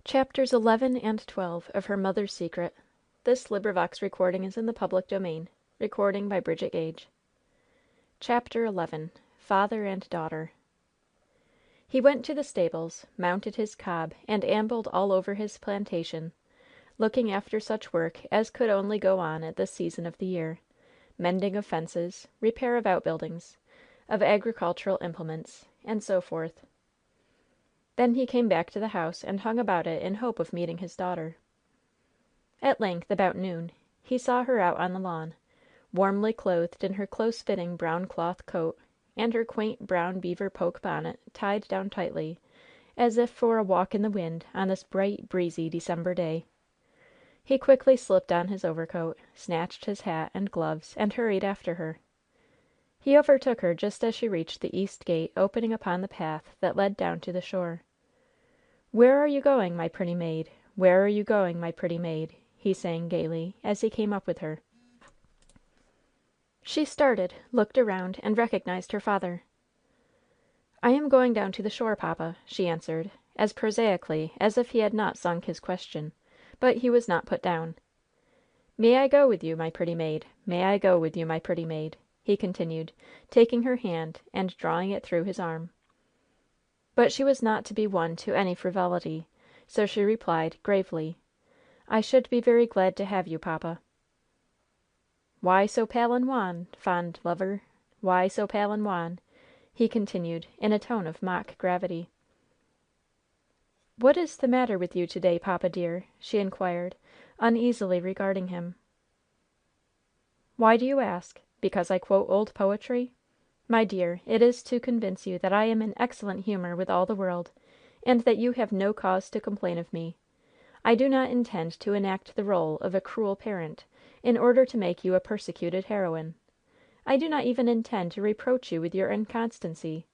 Chapters 11 and 12 of Her Mother's Secret. CHAPTER 11 Father and Daughter. He went to the stables, mounted his cob, and ambled all over his plantation, looking after such work as could only go on at this season of the year: mending of fences, repair of outbuildings, of agricultural implements, and so forth. Then he came back to the house and hung about it in hope of meeting his daughter. At length, about noon, he saw her out on the lawn, warmly clothed in her close fitting brown cloth coat, and her quaint brown beaver poke bonnet tied down tightly, as if for a walk in the wind on this bright, breezy December day. He quickly slipped on his overcoat, snatched his hat and gloves, and hurried after her. He overtook her just as she reached the east gate opening upon the path that led down to the shore. "Where are you going, my pretty maid? Where are you going, my pretty maid?" he sang gayly, as he came up with her. She started, looked around, and recognized her father. "I am going down to the shore, papa," she answered, as prosaically as if he had not sung his question; but he was not put down. "May I go with you, my pretty maid? May I go with you, my pretty maid?" he continued, taking her hand and drawing it through his arm. But she was not to be won to any frivolity, so she replied, gravely: "I should be very glad to have you, papa." "Why so pale and wan, fond lover? Why so pale and wan?" he continued, in a tone of mock gravity. "What is the matter with you to day, papa, dear?" she inquired, uneasily regarding him. "Why do you ask? Because I quote old poetry? My dear, it is to convince you that I am in excellent humor with all the world, and that you have no cause to complain of me. I do not intend to enact the rôle of a cruel parent, in order to make you a persecuted heroine. I do not even intend to reproach you with your inconstancy,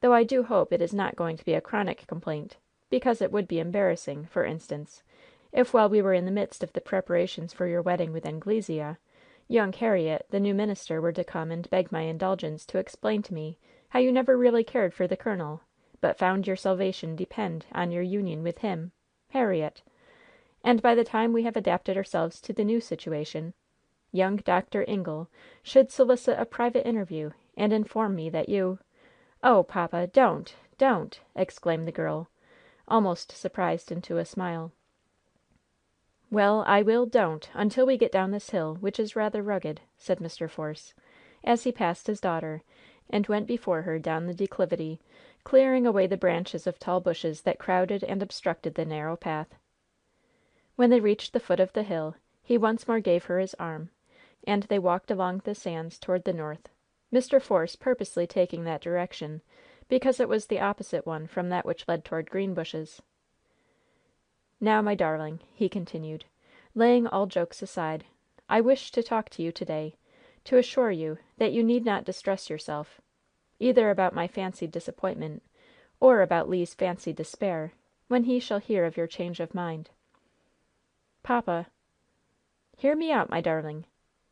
though I do hope it is not going to be a chronic complaint, because it would be embarrassing, for instance, if, while we were in the midst of the preparations for your wedding with Anglesea, young Herriot, the new minister, were to come and beg my indulgence to explain to me how you never really cared for the colonel, but found your salvation depend on your union with him, Herriot. And by the time we have adapted ourselves to the new situation, young Dr. Ingle should solicit a private interview and inform me that you—" "Oh, papa, don't! Don't!" exclaimed the girl, almost surprised into a smile. "Well, I will 'don't' until we get down this hill, which is rather rugged," said Mr. Force, as he passed his daughter, and went before her down the declivity, clearing away the branches of tall bushes that crowded and obstructed the narrow path. When they reached the foot of the hill, he once more gave her his arm, and they walked along the sands toward the north, Mr. Force purposely taking that direction, because it was the opposite one from that which led toward Greenbushes. "Now, my darling," he continued, laying all jokes aside, "I wish to talk to you to day, to assure you that you need not distress yourself, either about my fancied disappointment, or about Le's fancied despair, when he shall hear of your change of mind." "Papa—" "Hear me out, my darling.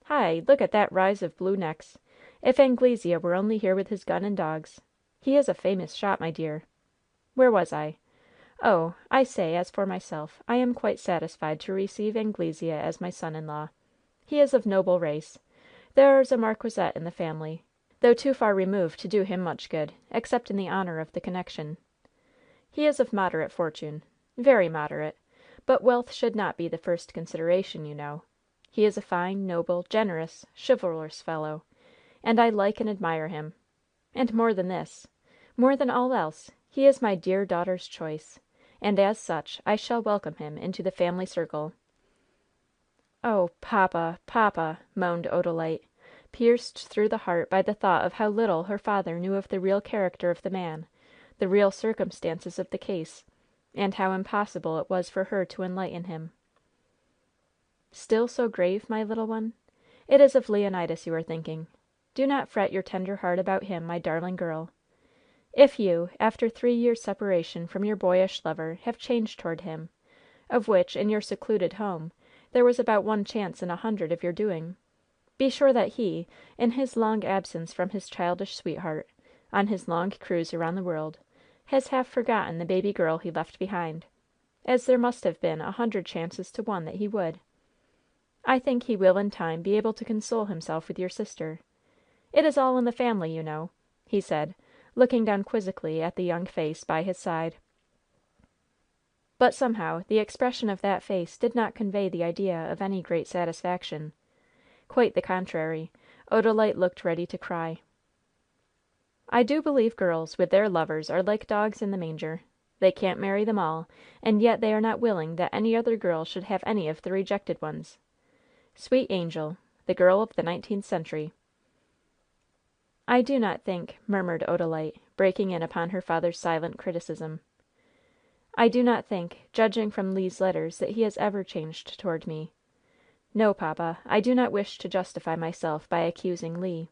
Hi! Look at that rise of blue necks! If Anglesea were only here with his gun and dogs! He is a famous shot, my dear. Where was I? Oh, I say, as for myself, I am quite satisfied to receive Anglesea as my son in law. He is of noble race. There's a marquisate in the family, though too far removed to do him much good, except in the honor of the connection. He is of moderate fortune, very moderate, but wealth should not be the first consideration, you know. He is a fine, noble, generous, chivalrous fellow, and I like and admire him. And more than this, more than all else, he is my dear daughter's choice, and as such I shall welcome him into the family circle." "Oh, papa, papa!" moaned Odalite, pierced through the heart by the thought of how little her father knew of the real character of the man, the real circumstances of the case, and how impossible it was for her to enlighten him. "Still so grave, my little one? It is of Leonidas you are thinking. Do not fret your tender heart about him, my darling girl. If you, after 3 years' separation from your boyish lover, have changed toward him, of which, in your secluded home, there was about 1 chance in 100 of your doing, be sure that he, in his long absence from his childish sweetheart, on his long cruise around the world, has half forgotten the baby girl he left behind, as there must have been 100 chances to 1 that he would. I think he will in time be able to console himself with your sister. It is all in the family, you know," he said, looking down quizzically at the young face by his side. But somehow the expression of that face did not convey the idea of any great satisfaction. Quite the contrary. Odalite looked ready to cry. "I do believe girls, with their lovers, are like dogs in the manger. They can't marry them all, and yet they are not willing that any other girl should have any of the rejected ones. Sweet angel! The girl of the 19th century!" "I do not think," murmured Odalite, breaking in upon her father's silent criticism, "I do not think, judging from Le's letters, that he has ever changed toward me. No, papa, I do not wish to justify myself by accusing Le."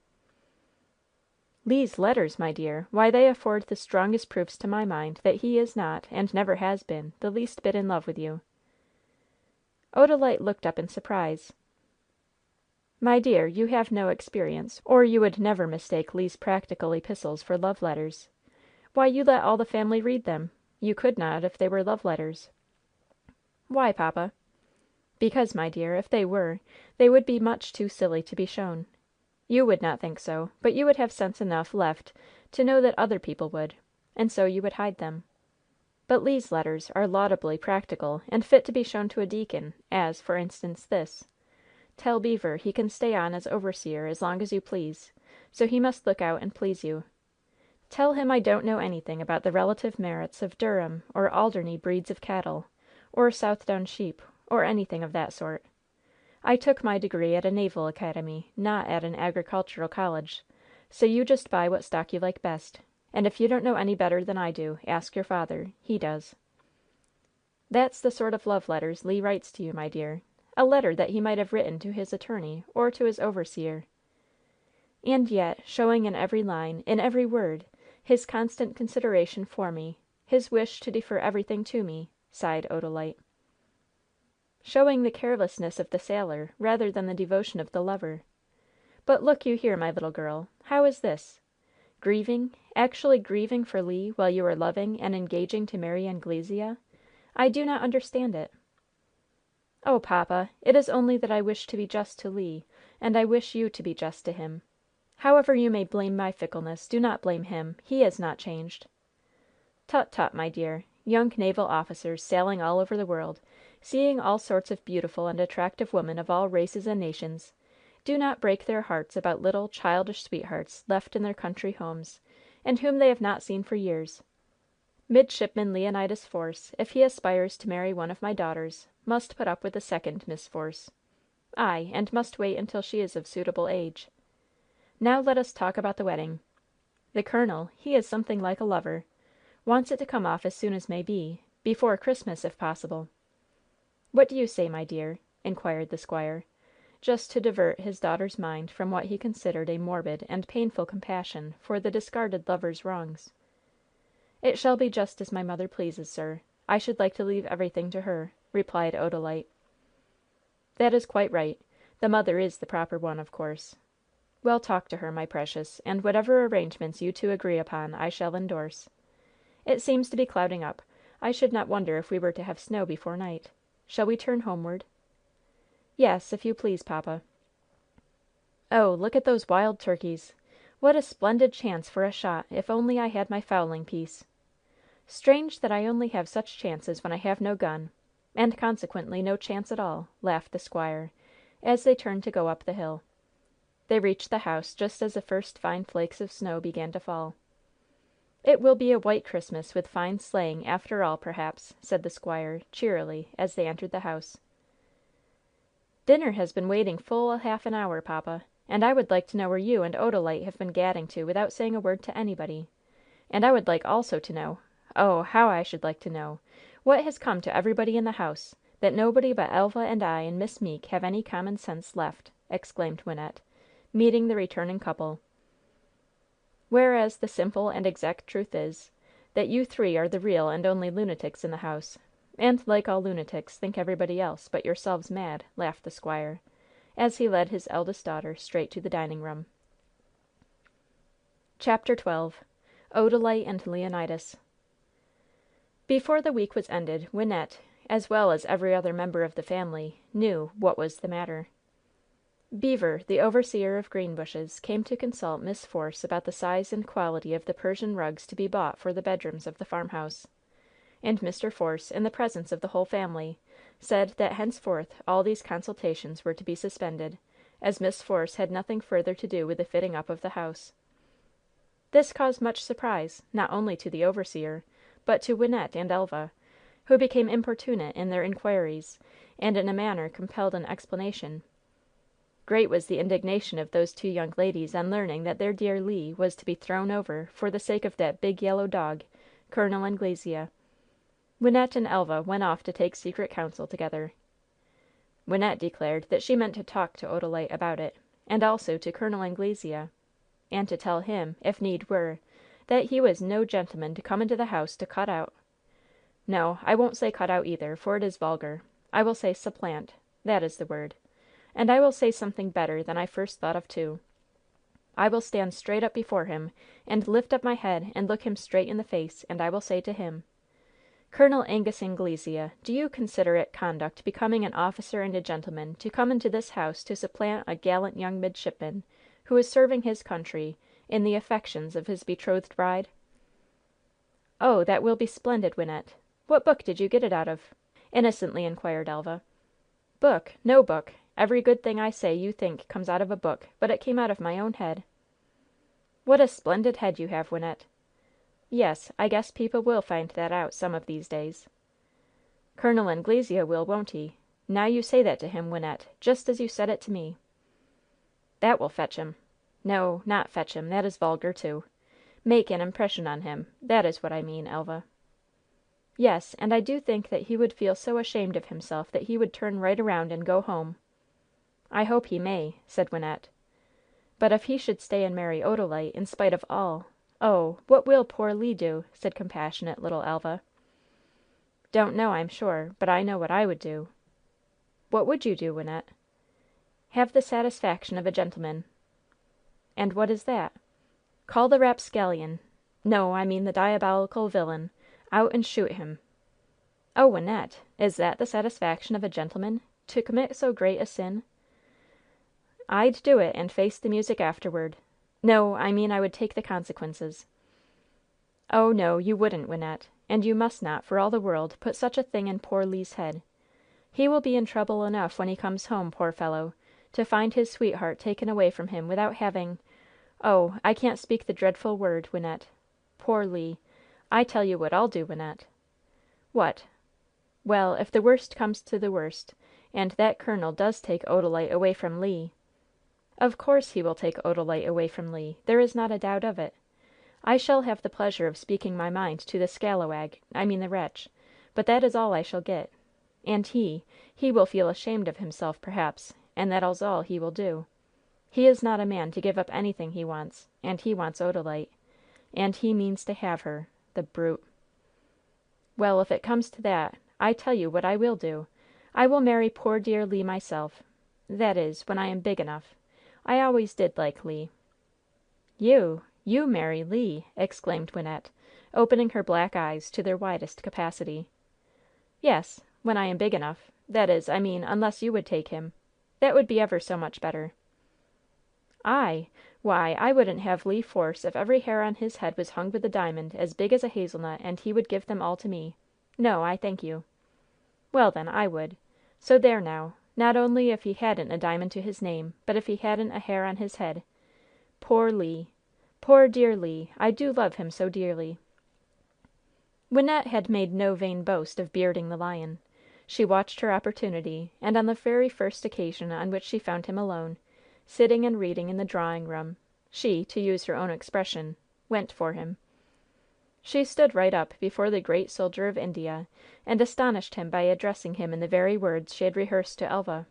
"Le's letters, my dear! Why, they afford the strongest proofs to my mind that he is not, and never has been, the least bit in love with you." Odalite looked up in surprise. "My dear, you have no experience, or you would never mistake Le's practical epistles for love letters. Why, you let all the family read them. You could not, if they were love letters." "Why, papa?" "Because, my dear, if they were, they would be much too silly to be shown. You would not think so, but you would have sense enough left to know that other people would, and so you would hide them. But Le's letters are laudably practical and fit to be shown to a deacon, as, for instance, this: 'Tell Beever he can stay on as overseer as long as you please, so he must look out and please you. Tell him I don't know anything about the relative merits of Durham or Alderney breeds of cattle, or Southdown sheep, or anything of that sort. I took my degree at a naval academy, not at an agricultural college, so you just buy what stock you like best, and if you don't know any better than I do, ask your father. He does.' That's the sort of love letters Le writes to you, my dear. A letter that he might have written to his attorney or to his overseer. And yet, showing in every line, in every word, his constant consideration for me, his wish to defer everything to me," sighed Odalite. "Showing the carelessness of the sailor rather than the devotion of the lover. But look you here, my little girl, how is this? Grieving, actually grieving for Le while you are loving and engaging to marry Anglesea? I do not understand it." "Oh, papa, it is only that I wish to be just to Le, and I wish you to be just to him. However you may blame my fickleness, do not blame him. He is not changed." "Tut, tut, my dear! Young naval officers, sailing all over the world, seeing all sorts of beautiful and attractive women of all races and nations, do not break their hearts about little, childish sweethearts left in their country homes, and whom they have not seen for years. Midshipman Leonidas Force, if he aspires to marry one of my daughters, must put up with the second Miss Force. Ay, and must wait until she is of suitable age. Now let us talk about the wedding. The colonel, he is something like a lover. Wants it to come off as soon as may be, before Christmas, if possible. What do you say, my dear?" inquired the squire, just to divert his daughter's mind from what he considered a morbid and painful compassion for the discarded lover's wrongs. "It shall be just as my mother pleases, sir. I should like to leave everything to her," replied Odalite. "That is quite right. The mother is the proper one, of course. Well, talk to her, my precious, and whatever arrangements you two agree upon I shall indorse. It seems to be clouding up. I should not wonder if we were to have snow before night. Shall we turn homeward?" "Yes, if you please, papa." "Oh, look at those wild turkeys! What a splendid chance for a shot, if only I had my fowling piece! Strange that I only have such chances when I have no gun, and consequently no chance at all," laughed the squire, as they turned to go up the hill. They reached the house just as the first fine flakes of snow began to fall. "It will be a white Christmas, with fine sleighing, after all, perhaps," said the squire, cheerily, as they entered the house. "Dinner has been waiting full half an hour, papa, and I would like to know where you and Odalite have been gadding to without saying a word to anybody. And I would like also to know oh, how I should like to know what has come to everybody in the house, that nobody but Elva and I and Miss Meeke have any common sense left!" exclaimed Wynnette, meeting the returning couple. "Whereas the simple and exact truth is, that you three are the real and only lunatics in the house, and, like all lunatics, think everybody else but yourselves mad," laughed the squire, as he led his eldest daughter straight to the dining room. CHAPTER XII. ODALITE AND LEONIDAS. Before the week was ended, Wynnette, as well as every other member of the family, knew "what was the matter." Beever, the overseer of Greenbushes, came to consult Miss Force about the size and quality of the Persian rugs to be bought for the bedrooms of the farmhouse. And Mr. Force, in the presence of the whole family, said that henceforth all these consultations were to be suspended, as Miss Force had nothing further to do with the fitting up of the house. This caused much surprise, not only to the overseer, but to Wynnette and Elva, who became importunate in their inquiries, and in a manner compelled an explanation. Great was the indignation of those two young ladies on learning that their dear Le was to be thrown over for the sake of that big yellow dog, Col. Anglesea. Wynnette and Elva went off to take secret counsel together. Wynnette declared that she meant to talk to Odalite about it, and also to Col. Anglesea, and to tell him, if need were, that he was no gentleman to come into the house to cut out. No, I won't say cut out either, for it is vulgar. I will say supplant. That is the word. And I will say something better than I first thought of, too. I will stand straight up before him, and lift up my head and look him straight in the face, and I will say to him: 'Col. Angus Anglesea, do you consider it conduct becoming an officer and a gentleman to come into this house to supplant a gallant young midshipman, who is serving his country, in the affections of his betrothed bride?'" "Oh, that will be splendid, Wynnette! What book did you get it out of?" innocently inquired Elva. "Book? No book! Every good thing I say you think comes out of a book, but it came out of my own head." "What a splendid head you have, Wynnette!" "Yes, I guess people will find that out some of these days." "Col. Anglesea will, won't he? Now you say that to him, Wynnette, just as you said it to me." "That will fetch him. No, not fetch him. That is vulgar, too. Make an impression on him. That is what I mean, Elva." "Yes, and I do think that he would feel so ashamed of himself that he would turn right around and go home." "I hope he may," said Wynnette. "But if he should stay and marry Odalite, in spite of all, oh, what will poor Le do?" said compassionate little Elva. "Don't know, I'm sure, but I know what I would do." "What would you do, Wynnette?" "Have the satisfaction of a gentleman." "And what is that?" "Call the rapscallion no, I mean the diabolical villain out and shoot him." "Oh, Wynnette! Is that the satisfaction of a gentleman? To commit so great a sin?" "I'd do it, and face the music afterward. No, I mean I would take the consequences." "Oh, no, you wouldn't, Wynnette. And you must not, for all the world, put such a thing in poor Le's head. He will be in trouble enough when he comes home, poor fellow, to find his sweetheart taken away from him without having oh, I can't speak the dreadful word, Wynnette. Poor Le! I tell you what I'll do, Wynnette." "What?" "Well, if the worst comes to the worst, and that colonel does take Odalite away from Le" "Of course he will take Odalite away from Le. There is not a doubt of it. I shall have the pleasure of speaking my mind to the scalawag I mean the wretch but that is all I shall get. And he will feel ashamed of himself, perhaps, and that is all he will do. He is not a man to give up anything he wants, and he wants Odalite, and he means to have her, the brute. Well, if it comes to that, I tell you what I will do. I will marry poor dear Le myself that is, when I am big enough. I always did like Le." "You marry Le!" exclaimed Wynnette, opening her black eyes to their widest capacity. "Yes, when I am big enough that is, I mean, unless you would take him. That would be ever so much better." "I? Why, I wouldn't have Le Force if every hair on his head was hung with a diamond as big as a hazelnut, and he would give them all to me. No, I thank you." "Well, then, I would. So there now! Not only if he hadn't a diamond to his name, but if he hadn't a hair on his head. Poor Le! Poor dear Le! I do love him so dearly." Wynnette had made no vain boast of bearding the lion. She watched her opportunity, and on the very first occasion on which she found him alone, sitting and reading in the drawing room, she, to use her own expression, "went for him." She stood right up before the great soldier of India, and astonished him by addressing him in the very words she had rehearsed to Elva.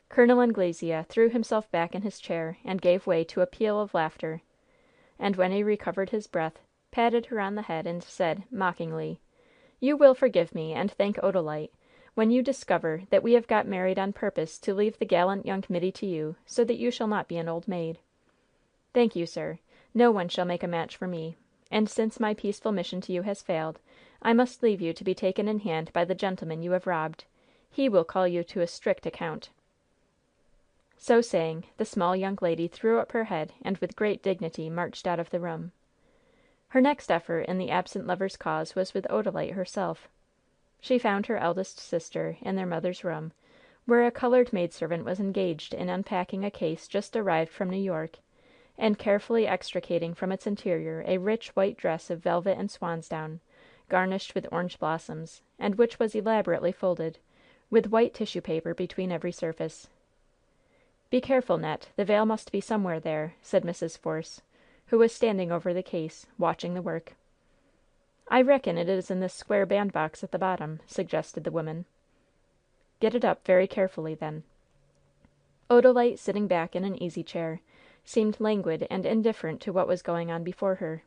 Col. Anglesea threw himself back in his chair and gave way to a peal of laughter, and when he recovered his breath, patted her on the head and said, mockingly: "You will forgive me, and thank Odalite, when you discover that we have got married on purpose to leave the gallant young middy to you, so that you shall not be an old maid." "Thank you, sir. No one shall make a match for me. And since my peaceful mission to you has failed, I must leave you to be taken in hand by the gentleman you have robbed. He will call you to a strict account." So saying, the small young lady threw up her head and with great dignity marched out of the room. Her next effort in the absent lover's cause was with Odalite herself. She found her eldest sister in their mother's room, where a colored maidservant was engaged in unpacking a case just arrived from New York, and carefully extricating from its interior a rich white dress of velvet and swansdown, garnished with orange blossoms, and which was elaborately folded, with white tissue paper between every surface. "Be careful, Net. The veil must be somewhere there," said Mrs. Force, who was standing over the case, watching the work. "I reckon it is in this square bandbox at the bottom," suggested the woman. "Get it up very carefully, then." Odalite, sitting back in an easy chair, seemed languid and indifferent to what was going on before her.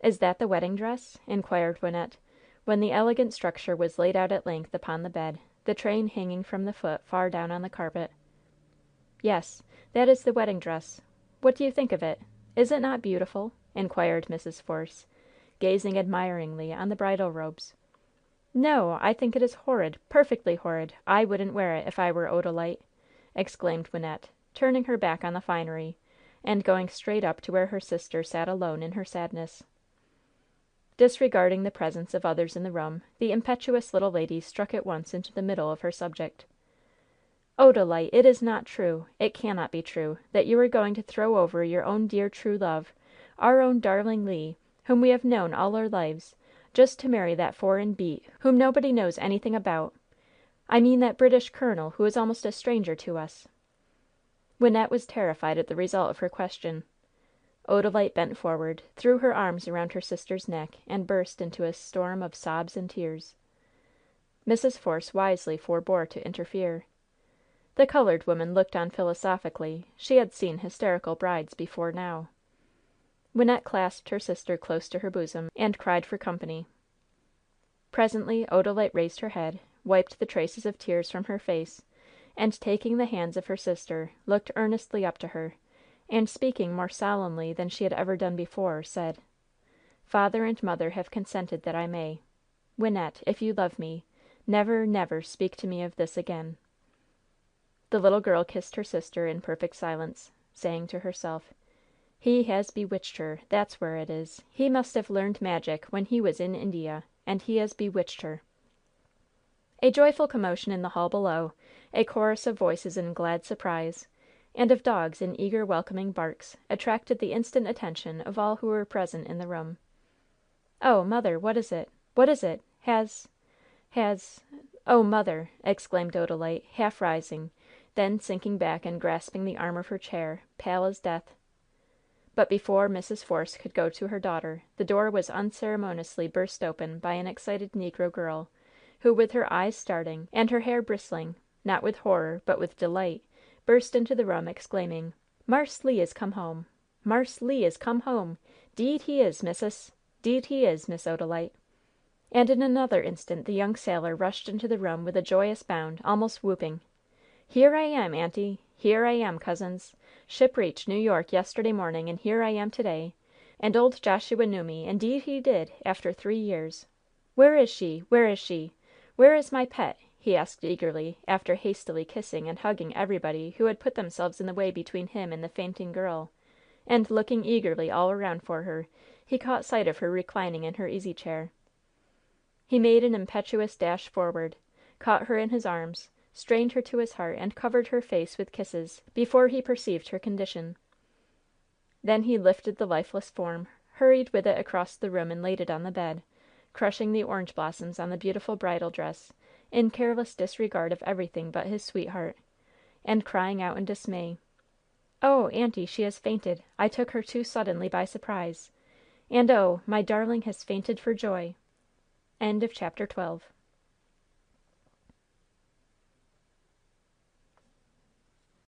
"Is that the wedding dress?" inquired Wynnette, when the elegant structure was laid out at length upon the bed, the train hanging from the foot far down on the carpet. "Yes, that is the wedding dress. What do you think of it? Is it not beautiful?" inquired Mrs. Force, gazing admiringly on the bridal robes. "No, I think it is horrid, perfectly horrid! I wouldn't wear it if I were Odalite!" exclaimed Wynnette, turning her back on the finery, and going straight up to where her sister sat alone in her sadness. Disregarding the presence of others in the room, the impetuous little lady struck at once into the middle of her subject. "Odalite, it is not true, it cannot be true, that you are going to throw over your own dear, true love, our own darling Le, whom we have known all our lives, just to marry that foreign beat whom nobody knows anything about. I mean that British colonel who is almost a stranger to us." Wynnette was terrified at the result of her question. Odalite bent forward, threw her arms around her sister's neck, and burst into a storm of sobs and tears. Mrs. Force wisely forbore to interfere. The colored woman looked on philosophically. She had seen hysterical brides before now. Wynnette clasped her sister close to her bosom, and cried for company. Presently Odalite raised her head, wiped the traces of tears from her face, and taking the hands of her sister, looked earnestly up to her, and speaking more solemnly than she had ever done before, said: "Father and mother have consented that I may. Wynnette, if you love me, never, never speak to me of this again." The little girl kissed her sister in perfect silence, saying to herself: "He has bewitched her, that's where it is. He must have learned magic when he was in India, and he has bewitched her." A joyful commotion in the hall below, a chorus of voices in glad surprise, and of dogs in eager, welcoming barks, attracted the instant attention of all who were present in the room. "Oh, mother, what is it? What is it? Oh, mother!" exclaimed Odalite, half rising, then sinking back and grasping the arm of her chair, pale as death. But before Mrs. Force could go to her daughter, the door was unceremoniously burst open by an excited negro girl, who, with her eyes starting, and her hair bristling, not with horror, but with delight, burst into the room, exclaiming: "Marse Le is come home! Marse Le is come home! 'Deed he is, missus! 'Deed he is, Miss Odalite!" And in another instant the young sailor rushed into the room with a joyous bound, almost whooping: "Here I am, aunty! Here I am, cousins! Ship reached New York yesterday morning, and here I am to day! And old Joshua knew me, indeed he did, after 3 years! Where is she? Where is she? Where is my pet?" he asked eagerly, after hastily kissing and hugging everybody who had put themselves in the way between him and the fainting girl; and looking eagerly all around for her, he caught sight of her reclining in her easy chair. He made an impetuous dash forward, caught her in his arms, strained her to his heart, and covered her face with kisses, before he perceived her condition. Then he lifted the lifeless form, hurried with it across the room and laid it on the bed, crushing the orange blossoms on the beautiful bridal dress, in careless disregard of everything but his sweetheart, and crying out in dismay: "Oh, aunty, she has fainted! I took her too suddenly by surprise! And oh, my darling has fainted for joy!" CHAPTER XIII.